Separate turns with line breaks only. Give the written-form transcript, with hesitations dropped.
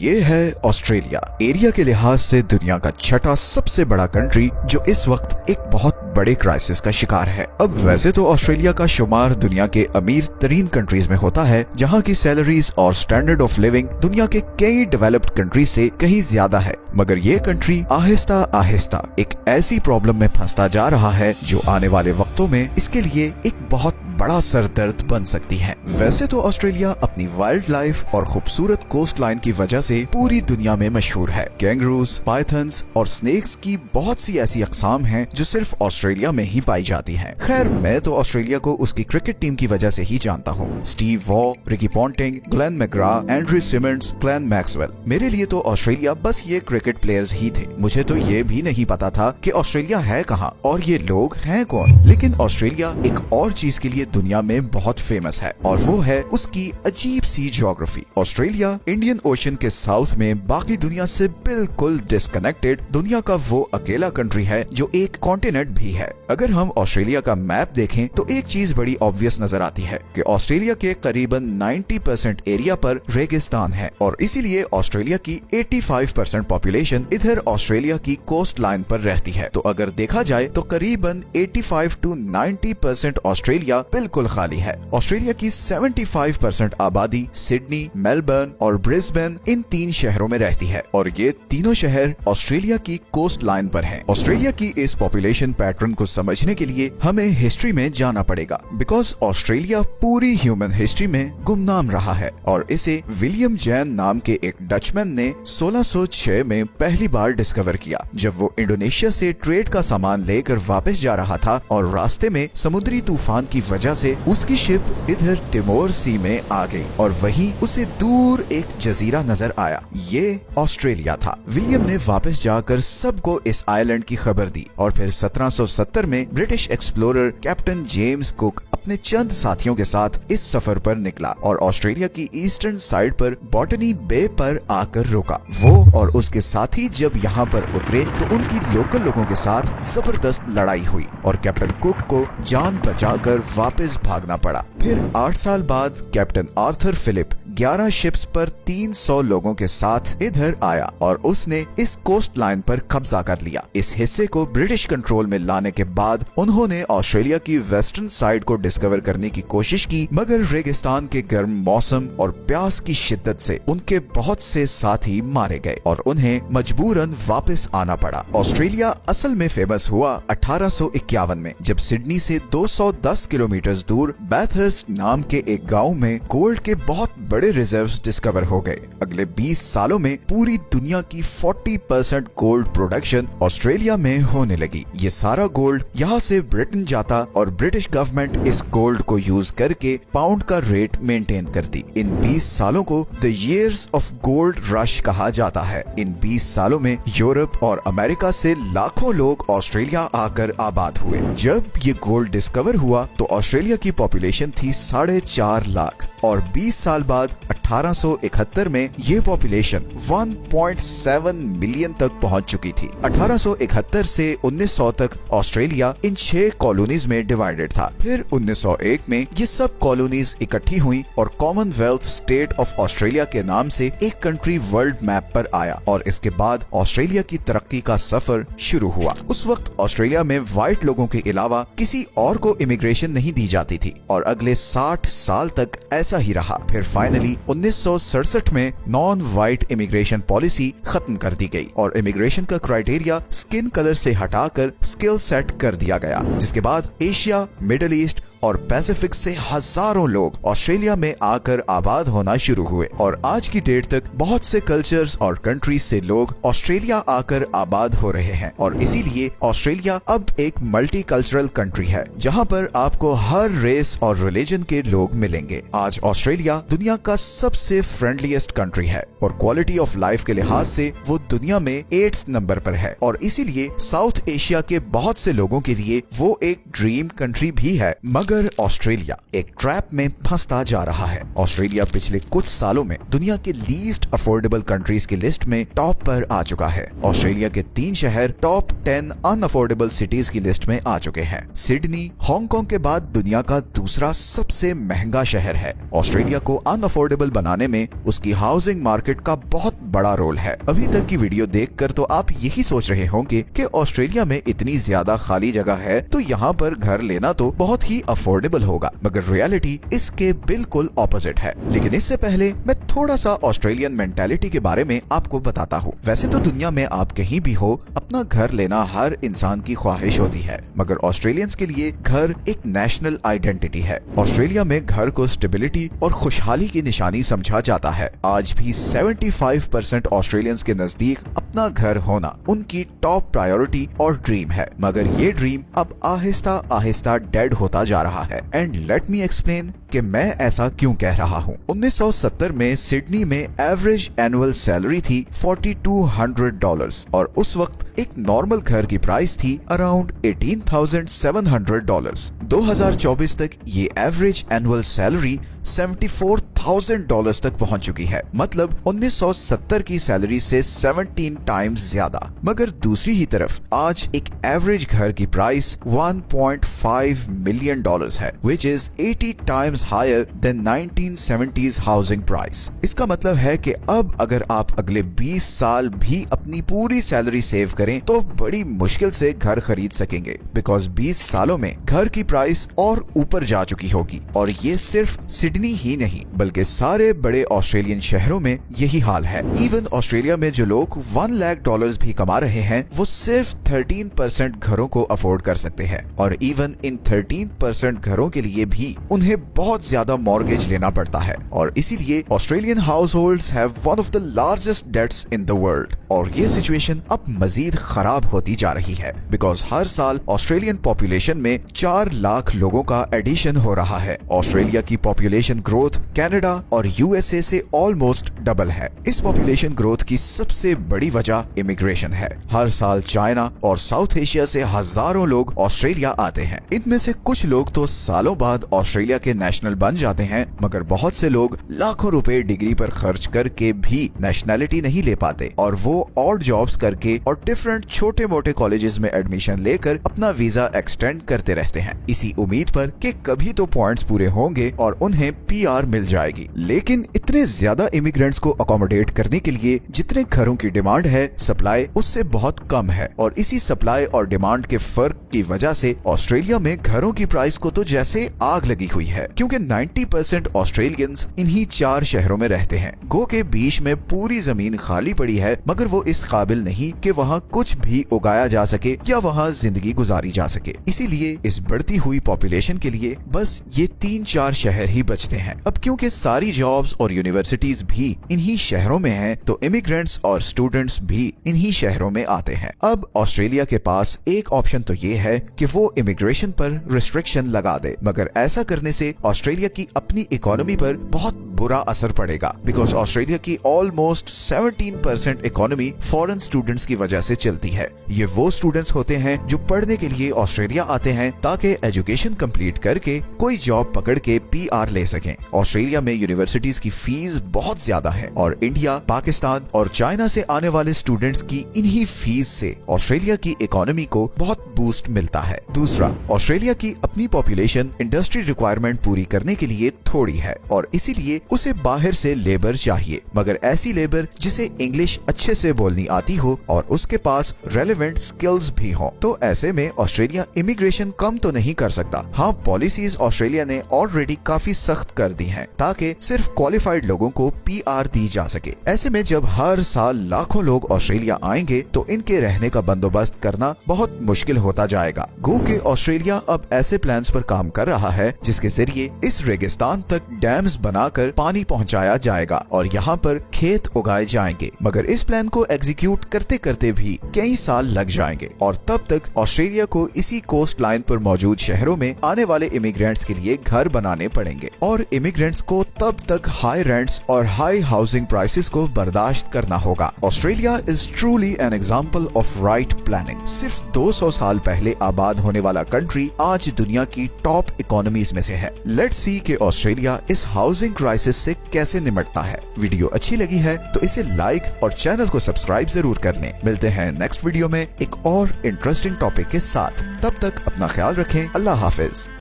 ये है Australia, area के लिहाज से दुनिया का छठा सबसे बड़ा कंट्री जो इस वक्त एक बहुत बड़े क्राइसिस का शिकार है। अब वैसे तो ऑस्ट्रेलिया का शुमार दुनिया के अमीर तरीन कंट्रीज में होता है, जहाँ की सैलरीज और स्टैंडर्ड ऑफ लिविंग दुनिया के कई डेवलप्ड कंट्रीज से कहीं ज्यादा है। मगर ये कंट्री आहिस्ता आहिस्ता एक ऐसी प्रॉब्लम में फंसता जा रहा है जो आने वाले वक्तों में इसके लिए एक बहुत बड़ा सरदर्द बन सकती है। वैसे तो ऑस्ट्रेलिया अपनी वाइल्ड लाइफ और खूबसूरत कोस्ट लाइन की वजह से पूरी दुनिया में मशहूर है। कैंगरूज, पाइथन्स और स्नेक्स की बहुत सी ऐसी अक़साम हैं जो सिर्फ ऑस्ट्रेलिया में ही पाई जाती हैं। खैर, मैं तो ऑस्ट्रेलिया को उसकी क्रिकेट टीम की वजह से ही जानता हूँ। Steve Waugh, Ricky Ponting, Glenn McGrath, Andrew Symonds, Glenn Maxwell. मेरे लिए तो ऑस्ट्रेलिया बस ये क्रिकेट प्लेयर्स ही थे। मुझे तो ये भी नहीं पता था कि ऑस्ट्रेलिया है कहाँ और ये लोग हैं कौन। लेकिन ऑस्ट्रेलिया एक और चीज के लिए दुनिया में बहुत फेमस है और वो है उसकी अजीब सी ज्योग्राफी। ऑस्ट्रेलिया इंडियन ओशन के साउथ में बाकी दुनिया से बिल्कुल डिस्कनेक्टेड दुनिया का वो अकेला कंट्री है जो एक कॉन्टिनेंट भी है। अगर हम ऑस्ट्रेलिया का मैप देखें तो एक चीज बड़ी ऑब्वियस नजर आती है कि ऑस्ट्रेलिया के करीबन 90% एरिया पर रेगिस्तान है और इसीलिए ऑस्ट्रेलिया की 85% पॉपुलेशन इधर ऑस्ट्रेलिया की कोस्ट लाइन पर रहती है। तो अगर देखा जाए तो करीबन 85 to 90% ऑस्ट्रेलिया बिल्कुल खाली है। ऑस्ट्रेलिया की 75% आबादी सिडनी, मेलबर्न और ब्रिस्बेन इन 3 शहरों में रहती है और ये तीनों शहर ऑस्ट्रेलिया की कोस्ट लाइन पर हैं। ऑस्ट्रेलिया की इस पॉपुलेशन पैटर्न को समझने के लिए हमें हिस्ट्री में जाना पड़ेगा, बिकॉज ऑस्ट्रेलिया पूरी ह्यूमन हिस्ट्री में गुमनाम रहा है और इसे विलियम जैन नाम के एक डचमैन ने 1606 में पहली बार डिस्कवर किया, जब वो इंडोनेशिया से ट्रेड का सामान लेकर वापस जा रहा था और रास्ते में समुद्री तूफान की वजह से उसकी शिप इधर टिमोर सी में आ गई और वहीं उसे दूर एक जजीरा नजर आया। ये ऑस्ट्रेलिया था। विलियम ने वापस जाकर सबको इस आइलैंड की खबर दी और फिर 1770 में British explorer captain James cook अपने चंद साथियों के साथ इस सफर पर निकला और ऑस्ट्रेलिया की ईस्टर्न साइड पर बॉटनी बे पर आकर रुका। वो और उसके साथी जब यहाँ पर उतरे तो उनकी लोकल लोगों के साथ जबरदस्त लड़ाई हुई और कैप्टन कुक को जान बचाकर वापस भागना पड़ा। फिर 8 साल बाद कैप्टन आर्थर फिलिप 11 शिप्स पर 300 लोगों के साथ इधर आया और उसने इस कोस्ट लाइन पर कब्जा कर लिया। इस हिस्से को ब्रिटिश कंट्रोल में लाने के बाद उन्होंने ऑस्ट्रेलिया की वेस्टर्न साइड को डिस्कवर करने की कोशिश की, मगर रेगिस्तान के गर्म मौसम और प्यास की शिद्दत से उनके बहुत से साथी मारे गए और उन्हें मजबूरन वापस आना पड़ा। ऑस्ट्रेलिया असल में फेमस हुआ 1851 में, जब सिडनी से 210 किलोमीटर दूर बैथर्स्ट नाम के एक गाँव में गोल्ड के बहुत बड़े रिजर्व्स डिस्कवर हो गए। अगले 20 सालों में पूरी दुनिया की 40% गोल्ड प्रोडक्शन ऑस्ट्रेलिया में होने लगी। ये सारा गोल्ड यहाँ से ब्रिटेन जाता और ब्रिटिश गवर्नमेंट इस गोल्ड को यूज करके पाउंड का रेट मेंटेन करती। इन 20 सालों को the years of gold rush कहा जाता है। इन 20 सालों में यूरोप और अमेरिका से लाखों लोग ऑस्ट्रेलिया आकर आबाद हुए। जब ये गोल्ड डिस्कवर हुआ तो ऑस्ट्रेलिया की पॉपुलेशन थी 4.5 लाख और 20 साल बाद 1871 में ये पॉपुलेशन 1.7 मिलियन तक पहुंच चुकी थी। 1871 से 1900 तक ऑस्ट्रेलिया इन 6 कॉलोनीज में डिवाइडेड था। फिर 1901 में ये सब कॉलोनीज इकट्ठी हुई और कॉमनवेल्थ स्टेट ऑफ ऑस्ट्रेलिया के नाम से एक कंट्री वर्ल्ड मैप पर आया और इसके बाद ऑस्ट्रेलिया की तरक्की का सफर शुरू हुआ। उस वक्त ऑस्ट्रेलिया में व्हाइट लोगों के अलावा किसी और को इमिग्रेशन नहीं दी जाती थी और अगले 60 साल तक ऐसा ही रहा। फिर फाइनली 1967 में नॉन व्हाइट इमिग्रेशन पॉलिसी खत्म कर दी गई और इमिग्रेशन का क्राइटेरिया स्किन कलर से हटाकर स्किल सेट कर दिया गया, जिसके बाद एशिया, मिडिल ईस्ट और पैसिफिक से हजारों लोग ऑस्ट्रेलिया में आकर आबाद होना शुरू हुए और आज की डेट तक बहुत से कल्चर्स और कंट्रीज से लोग ऑस्ट्रेलिया आकर आबाद हो रहे हैं और इसीलिए ऑस्ट्रेलिया अब एक मल्टी कल्चरल कंट्री है जहां पर आपको हर रेस और रिलीजन के लोग मिलेंगे। आज ऑस्ट्रेलिया दुनिया का सबसे फ्रेंडलीस्ट कंट्री है और क्वालिटी ऑफ लाइफ के लिहाज से वो दुनिया में 8th नंबर पर है और इसीलिए साउथ एशिया के बहुत से लोगों के लिए वो एक ड्रीम कंट्री भी है। मगर ऑस्ट्रेलिया एक ट्रैप में फंसता जा रहा है। ऑस्ट्रेलिया पिछले कुछ सालों में दुनिया के लीस्ट अफोर्डेबल कंट्रीज की लिस्ट में टॉप पर आ चुका है। ऑस्ट्रेलिया के 3 शहर टॉप 10 अनअफोर्डेबल सिटीज की लिस्ट में आ चुके हैं। सिडनी हांगकांग के बाद दुनिया का दूसरा सबसे महंगा शहर है। ऑस्ट्रेलिया को अनअफोर्डेबल बनाने में उसकी हाउसिंग मार्केट का बहुत बड़ा रोल है। अभी तक की वीडियो देखकर तो आप यही सोच रहे होंगे कि ऑस्ट्रेलिया में इतनी ज्यादा खाली जगह है तो यहाँ पर घर लेना तो बहुत ही अफोर्डेबल होगा, मगर रियलिटी इसके बिल्कुल ऑपोजिट है। लेकिन इससे पहले मैं थोड़ा सा ऑस्ट्रेलियन मेंटालिटी के बारे में आपको बताता हूँ। वैसे तो दुनिया में आप कहीं भी हो अपना घर लेना हर इंसान की ख्वाहिश होती है, मगर ऑस्ट्रेलियंस के लिए घर एक नेशनल आइडेंटिटी है। ऑस्ट्रेलिया में घर को स्टेबिलिटी और खुशहाली की निशानी समझा जाता है। आज भी 75% ऑस्ट्रेलियंस के नजदीक अपना घर होना उनकी टॉप प्रायोरिटी और ड्रीम है, मगर ये ड्रीम अब आहिस्ता आहिस्ता डेड होता जा रहा है। एंड लेट मी एक्सप्लेन कि मैं ऐसा क्यों कह रहा हूँ। 1970 में सिडनी में एवरेज एनुअल सैलरी थी $4,200 और उस वक्त एक नॉर्मल घर की प्राइस थी अराउंड $18,700। 2024 तक ये एवरेज एनुअल सैलरी $74,000 तक पहुंच चुकी है, मतलब 1970 की सैलरी से 17 टाइम्स ज्यादा। मगर दूसरी ही तरफ आज एक एवरेज घर की प्राइस $1.5 मिलियन है, which is 80 times higher than 1970s housing price. इसका मतलब है कि अब अगर आप अगले 20 साल भी अपनी पूरी सैलरी सेव करें तो बड़ी मुश्किल से घर खरीद सकेंगे, बिकॉज 20 सालों में घर की प्राइस और ऊपर जा चुकी होगी। और ये सिर्फ सिडनी ही नहीं बल्कि सारे बड़े ऑस्ट्रेलियन शहरों में यही हाल है। इवन ऑस्ट्रेलिया में जो लोग $1 लाख भी कमा रहे हैं वो सिर्फ 13% घरों को अफोर्ड कर सकते हैं, और इवन इन 13% घरों के लिए भी उन्हें बहुत ज्यादा मॉर्गेज लेना पड़ता है। और इसीलिए Australian households have one of the largest debts in the world. और ये सिचुएशन अब मजीद खराब होती जा रही है, बिकॉज हर साल ऑस्ट्रेलियन पॉपुलेशन में 4 लाख लोगों का एडिशन हो रहा है। ऑस्ट्रेलिया की पॉपुलेशन ग्रोथ कनाडा और यूएसए से ऑलमोस्ट डबल है। इस पॉपुलेशन ग्रोथ की सबसे बड़ी वजह इमिग्रेशन है। हर साल चाइना और साउथ एशिया से हजारों लोग ऑस्ट्रेलिया आते हैं। इनमें से कुछ लोग तो सालों बाद ऑस्ट्रेलिया के नेशनल बन जाते हैं, मगर बहुत से लोग लाखों रुपए डिग्री पर खर्च करके भी नेशनैलिटी नहीं ले पाते, और वो ऑड जॉब्स करके और डिफरेंट छोटे मोटे कॉलेजेस में एडमिशन लेकर अपना वीजा एक्सटेंड करते रहते हैं, इसी उम्मीद पर कि कभी तो पॉइंट्स पूरे होंगे और उन्हें पीआर मिल जाएगी। लेकिन इतने ज्यादा इमिग्रेंट्स को अकोमोडेट करने के लिए जितने घरों की डिमांड है, सप्लाई उससे बहुत कम है, और इसी सप्लाई और डिमांड के फर्क की वजह से ऑस्ट्रेलिया में घरों की प्राइस को तो जैसे आग लगी हुई है, क्योंकि 90% ऑस्ट्रेलियंस इन्हीं 4 शहरों में रहते हैं। गो के बीच में पूरी जमीन खाली पड़ी है, मगर वो इस काबिल नहीं कि वहाँ कुछ भी उगाया जा सके या वहाँ जिंदगी गुजारी जा सके। इसीलिए इस बढ़ती हुई पॉपुलेशन के लिए बस ये 3-4 शहर ही बचते हैं। अब क्योंकि सारी जॉब्स और यूनिवर्सिटीज भी इन्हीं शहरों में हैं, तो इमिग्रेंट्स और स्टूडेंट्स भी इन्हीं शहरों में आते हैं। अब ऑस्ट्रेलिया के पास एक ऑप्शन तो ये है कि वो इमिग्रेशन पर रिस्ट्रिक्शन लगा दे, मगर ऐसा करने से ऑस्ट्रेलिया की अपनी इकोनॉमी पर बहुत बुरा असर पड़ेगा, बिकॉज ऑस्ट्रेलिया की ऑलमोस्ट 17% इकोनॉमी फॉरेन स्टूडेंट्स की वजह से चलती है। ये वो स्टूडेंट्स होते हैं जो पढ़ने के लिए ऑस्ट्रेलिया आते हैं ताकि एजुकेशन कंप्लीट करके कोई जॉब पकड़ के पीआर ले सकें। ऑस्ट्रेलिया में यूनिवर्सिटीज की फीस बहुत ज्यादा है, और इंडिया, पाकिस्तान और चाइना से आने वाले स्टूडेंट्स की इन्हीं फीस से ऑस्ट्रेलिया की इकोनॉमी को बहुत बूस्ट मिलता है। दूसरा, ऑस्ट्रेलिया की अपनी पॉपुलेशन इंडस्ट्री रिक्वायरमेंट पूरी करने के लिए थोड़ी है, और इसीलिए उसे बाहर से लेबर चाहिए, मगर ऐसी लेबर जिसे इंग्लिश अच्छे से बोलनी आती हो और उसके पास रेलेवेंट स्किल्स भी हो। तो ऐसे में ऑस्ट्रेलिया इमिग्रेशन कम तो नहीं कर सकता। हाँ, पॉलिसीज ऑस्ट्रेलिया ने ऑलरेडी काफी सख्त कर दी हैं ताकि सिर्फ क्वालिफाइड लोगों को पीआर दी जा सके। ऐसे में जब हर साल लाखों लोग ऑस्ट्रेलिया आएंगे तो इनके रहने का बंदोबस्त करना बहुत मुश्किल होता जाएगा। गो के ऑस्ट्रेलिया अब ऐसे प्लान्स पर काम कर रहा है जिसके जरिए इस रेगिस्तान तक डैम्स बनाकर पानी पहुंचाया जाएगा और यहाँ पर खेत उगाए जाएंगे, मगर इस प्लान को एग्जीक्यूट करते करते भी कई साल लग जाएंगे, और तब तक ऑस्ट्रेलिया को इसी कोस्ट लाइन पर मौजूद शहरों में आने वाले इमिग्रेंट्स के लिए घर बनाने पड़ेंगे, और इमिग्रेंट्स को तब तक हाई रेंट्स और हाई हाउसिंग प्राइसेस को बर्दाश्त करना होगा। Australia is truly an example of right planning. सिर्फ 200 साल पहले आबाद होने वाला कंट्री आज दुनिया की टॉप इकोनॉमीज में से है। लेट्स सी कि ऑस्ट्रेलिया इस हाउसिंग क्राइसिस से कैसे निपटता है। वीडियो अच्छी लगी है तो इसे लाइक और चैनल को सब्सक्राइब जरूर कर लें। मिलते हैं नेक्स्ट वीडियो में एक और इंटरेस्टिंग टॉपिक के साथ। तब तक अपना ख्याल रखें। अल्लाह हाफिज।